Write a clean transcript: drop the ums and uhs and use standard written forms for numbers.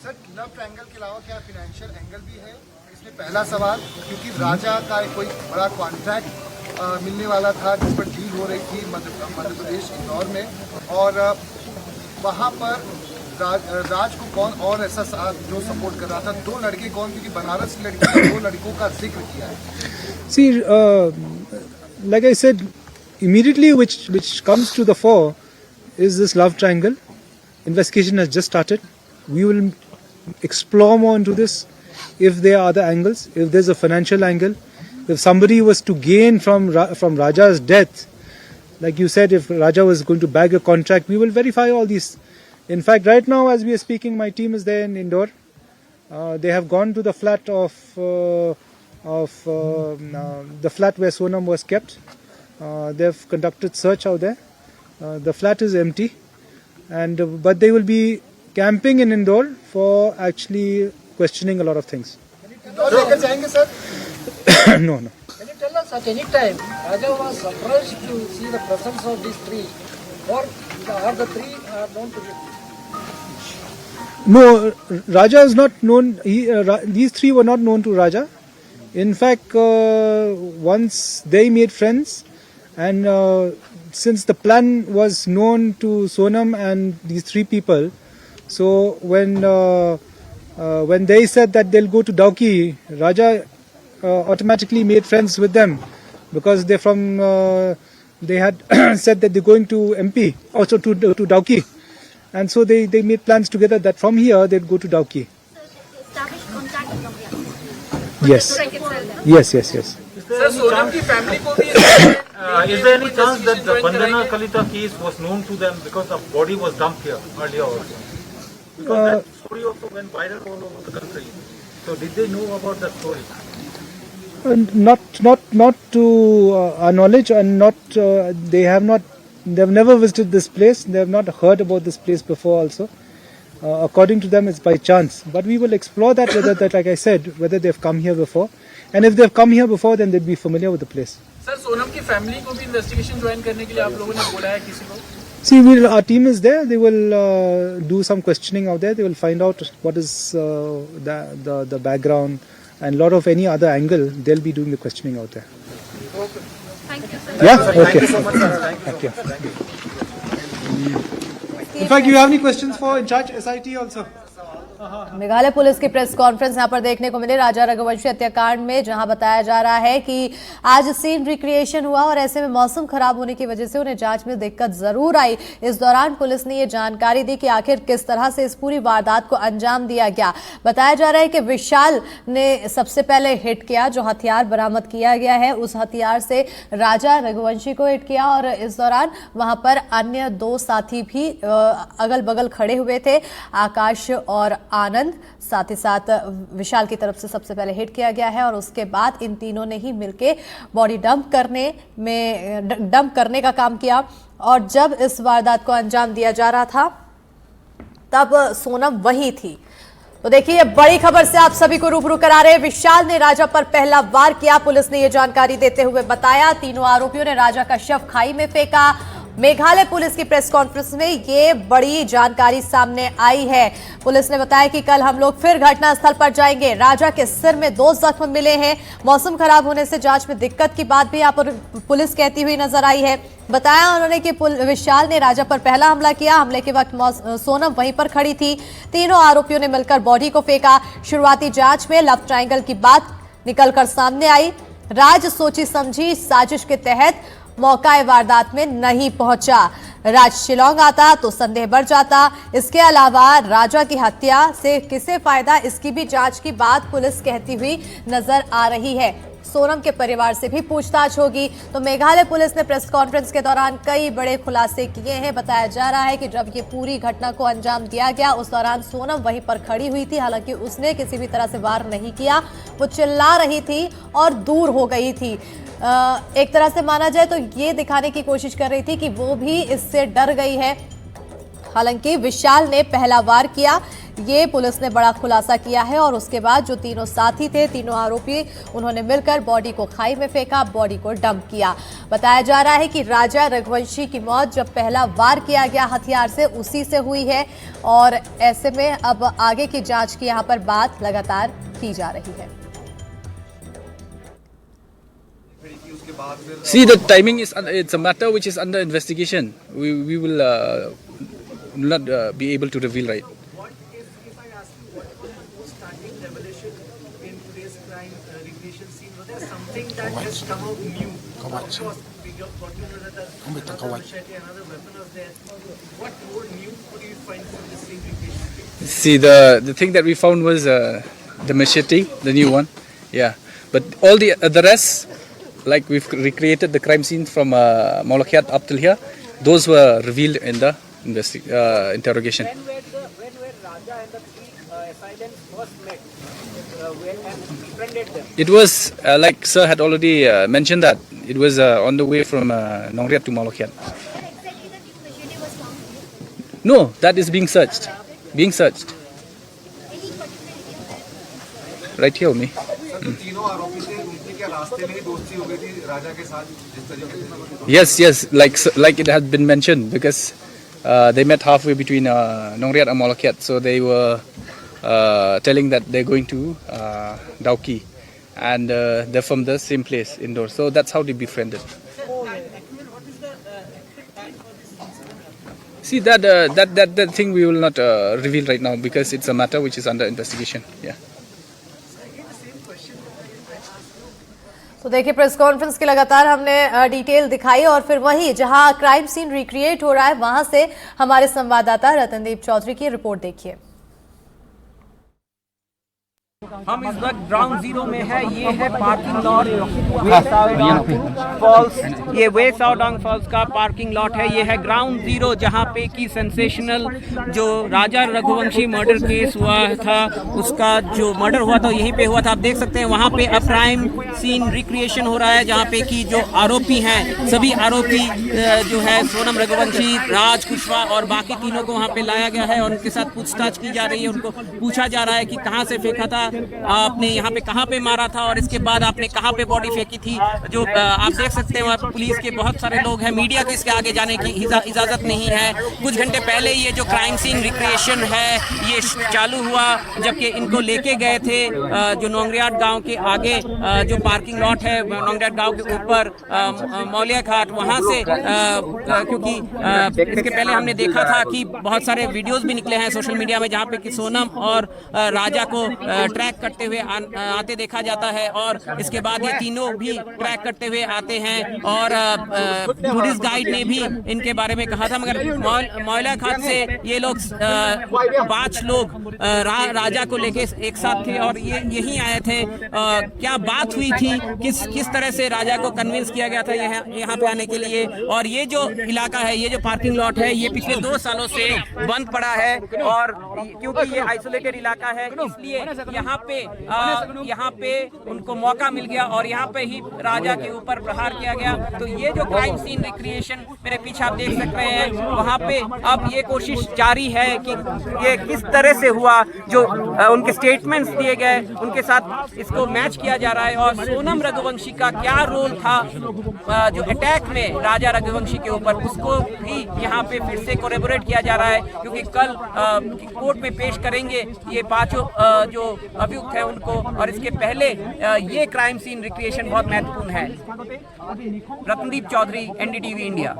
Sir love triangle के अलावा क्या फाइनेंशियल एंगल भी है इसमें? पहला सवाल, क्योंकि राजा का कोई बड़ा कॉन्ट्रैक्ट मिलने वाला था जिस पर डील हो रही थी मध्य प्रदेश इंदौर में, और वहाँ पर राज को कौन और ऐसा जो सपोर्ट कर रहा था? दो लड़के कौन? क्योंकि बनारस की लड़की दो लड़कों का जिक्र किया है। See, like I said, immediately which comes to the fore is this love triangle. Investigation has just started. We will explore more into this. If there are other angles, if there's a financial angle, if somebody was to gain from Raja's death, like you said, if Raja was going to bag a contract, we will verify all these. In fact, right now as we are speaking, my team is there in Indore. They have gone to the flat of the flat where Sonam was kept. They've conducted search out there. The flat is empty, and but they will be camping in Indore for actually questioning a lot of things. लेकर जाएंगे sir? No. Can you tell us at any time Raja was surprised to see the presence of these three, or are the three known to him? No, Raja is not known. These three were not known to Raja. In fact, once they made friends, and since the plan was known to Sonam and these three people, so when they said that they'll go to Dauki, Raja automatically made friends with them, because they're from. They had said that they're going to MP, also to Dauki, and so they made plans together that from here they'd go to Dauki. Established contact from here. Yes. Yes. Sir Sonam की family को भी is there any chance that the Bandhana Kalita case was known to them because the body was dumped here earlier also? Because that story also went viral all over the country. So did they know about that story? Not to our knowledge, and they've never visited this place. They have not heard about this place before also. According to them, it's by chance. But we will explore that, like I said, whether they've come here before. And if they've come here before, then they'd be familiar with the place. Sir Sonam की family को भी investigation join करने के लिए आप लोगों ने बोला है किसी को? See, our team is there. They will do some questioning out there. They will find out what is the background, and a lot of any other angle. They'll be doing the questioning out there. Thank you, sir. Yeah. Okay. Thank you so much, sir. Thank you. In fact, you have any questions for in charge SIT also? Meghalaya police की press conference यहां पर देखने को मिली राजा रघुवंशी हत्याकांड में, जहां बताया जा रहा है कि आज सीन रिक्रिएशन हुआ और ऐसे में मौसम खराब होने की वजह से उन्हें जांच में दिक्कत जरूर आई। इस दौरान पुलिस ने ये जानकारी दी कि आखिर किस तरह से इस पूरी वारदात को अंजाम दिया गया। बताया जा रहा है कि विशाल ने सबसे पहले हिट किया, जो हथियार बरामद किया गया है उस हथियार से राजा रघुवंशी को हिट किया, और इस दौरान वहां पर अन्य दो साथी भी अगल बगल खड़े हुए थे, आकाश और आनंद। साथ ही साथ विशाल की तरफ से सबसे पहले हिट किया गया है, और उसके बाद इन तीनों ने ही मिलके बॉडी डंप करने का काम किया। और जब इस वारदात को अंजाम दिया जा रहा था तब सोनम वही थी। तो देखिए, बड़ी खबर से आप सभी को रूबरू करा रहे हैं। विशाल ने राजा पर पहला वार किया, पुलिस ने यह जानकारी देते हुए बताया। तीनों आरोपियों ने राजा का शव खाई में फेंका। मेघालय पुलिस की प्रेस कॉन्फ्रेंस में ये बड़ी जानकारी सामने आई है। पुलिस ने बताया कि कल हम लोग फिर घटनास्थल पर जाएंगे। राजा के सिर में 2 जख्म मिले हैं। मौसम खराब होने से जांच में दिक्कत की बात भी यहाँ पर पुलिस कहती हुई नजर आई है। बताया उन्होंने कि विशाल ने राजा पर पहला हमला किया। हमले के वक्त सोनम वहीं पर खड़ी थी। तीनों आरोपियों ने मिलकर बॉडी को फेंका। शुरुआती जांच में लव ट्रायंगल की बात निकलकर सामने आई। राज सोची समझी साजिश के तहत मौका वारदात में नहीं पहुंचा। राज शिलोंग आता तो संदेह बढ़ जाता। इसके अलावा राजा की हत्या से किसे फायदा, इसकी भी जांच की बात पुलिस कहती हुई नजर आ रही है। सोनम के परिवार से भी पूछताछ होगी। तो मेघालय पुलिस ने प्रेस कॉन्फ्रेंस के दौरान कई बड़े खुलासे किए हैं। बताया जा रहा है कि जब ये पूरी घटना को अंजाम दिया गया उस दौरान सोनम वहीं पर खड़ी हुई थी। हालांकि उसने किसी भी तरह से वार नहीं किया, वो चिल्ला रही थी और दूर हो गई थी। एक तरह से माना जाए तो ये दिखाने की कोशिश कर रही थी कि वो भी इससे डर गई है। हालांकि विशाल ने पहला वार किया। ये पुलिस ने बड़ा खुलासा किया है और उसके बाद जो तीनों साथी थे, तीनों आरोपी, उन्होंने मिलकर बॉडी को खाई में फेंका, बॉडी को डंप किया। बताया जा रहा है कि राजा रघुवंशी की मौत जब पहला वार किया गया हथियार से, उसी से हुई है और ऐसे में अब आगे की जांच की यहां पर बात लगातार की जा रही है। See, the timing is it's a matter which is under investigation. We will not be able to reveal right. If I ask you what was starting revelation in today's crime recreation scene, was there something that has come out new? Of course, we got to know that another machete, another weapon was there. What more new could you find from this recreation case? See, the thing that we found was the machete, the new one. Yeah, but all the rest, like we've recreated the crime scene from Molakiat up till here, those were revealed in the interrogation. When were Raja and the three assailants first met? And befriended them? It was like Sir had already mentioned that it was on the way from Nongriat to Molakiat. Sir, exactly the new machete was found. No, that is being searched. Being searched. Any particular Right here only. तीनों आरोपी थे, उनकी क्या रास्ते में ही दोस्ती हो गई थी राजा के साथ जिस तरीके से? Yes, like it has been mentioned, because they met halfway between Nongriat and Molakiat, so they were telling that they're going to Dauki, and they're from the same place, Indore. So that's how they befriended. See, that thing we will not reveal right now, because it's a matter which is under investigation. Yeah. तो देखिए, press conference की लगातार हमने detail दिखाई और फिर वहीं जहां क्राइम सीन रिक्रिएट हो रहा है वहां से हमारे संवाददाता रतनदीप चौधरी की रिपोर्ट देखिए। हम इस वक्त ग्राउंड जीरो में है। ये है पार्किंग लॉट फॉल्स, ये वे साउडांग फॉल्स का पार्किंग लॉट है। ये है ग्राउंड जीरो जहाँ पे की सेंसेशनल जो राजा रघुवंशी मर्डर केस हुआ था, उसका जो मर्डर हुआ था यहीं पे हुआ था। आप देख सकते हैं वहाँ पे अब क्राइम सीन रिक्रिएशन हो रहा है, जहाँ पे की जो आरोपी हैं, सभी आरोपी जो है सोनम रघुवंशी, राज कुशवाहा और बाकी तीनों को वहाँ पे लाया गया है और उनके साथ पूछताछ की जा रही है। उनको पूछा जा रहा है कि कहाँ से फेंका था आपने, यहाँ पे कहाँ पे मारा था और इसके बाद आपने कहाँ पे बॉडी फेंकी थी। जो आप देख सकते हैं वहाँ पुलिस के बहुत सारे लोग हैं, मीडिया को इसके आगे जाने की इजाज़त नहीं है। कुछ घंटे पहले ये जो क्राइम सीन रिक्रिएशन है ये चालू हुआ, जबकि इनको लेके गए थे जो नोंगरियाट गांव के आगे जो पार्किंग लॉट है नोंगरियाट गांव के ऊपर मौलिया घाट, वहाँ से क्योंकि इसके पहले हमने देखा था कि बहुत सारे वीडियोस भी निकले हैं सोशल मीडिया में जहाँ पे कि सोनम और राजा को ट्रैक करते हुए आते देखा जाता है और इसके बाद ये तीनों भी ट्रैक करते हुए आते हैं और टूरिस्ट गाइड ने भी इनके बारे में कहा था। मगर मौलिया घाट से ये लोग 5 लोग राजा को लेके एक साथ थे और ये यहीं आए थे। क्या बात हुई थी, किस तरह से राजा को कन्विंस किया गया था यहाँ पे आने के लिए। और ये जो इलाका है, ये जो पार्किंग लॉट है, ये पिछले 2 सालों से बंद पड़ा है और क्योंकि ये आइसोलेटेड इलाका है इसलिए यहाँ पे उनको मौका मिल गया और यहाँ पे ही राजा के ऊपर प्रहार किया गया। तो ये जो क्राइम सीन रिक्रिएशन मेरे पीछे आप देख सकते हैं, वहाँ पे अब ये कोशिश जारी है कि ये किस तरह से हुआ, जो उनके स्टेटमेंट्स दिए गए उनके साथ इसको मैच किया जा रहा है और सोनम रघुवंशी का क्या रोल था जो अटैक में राजा रघुवंशी के ऊपर, उसको भी यहाँ पे फिर से कोरेबोरेट किया जा रहा है। क्योंकि कल कोर्ट में पेश करेंगे ये 5 जो अभियुक्त है उनको, और इसके पहले ये क्राइम सीन रिक्रिएशन बहुत महत्वपूर्ण है। Ratandeep Chaudhary, NDTV India.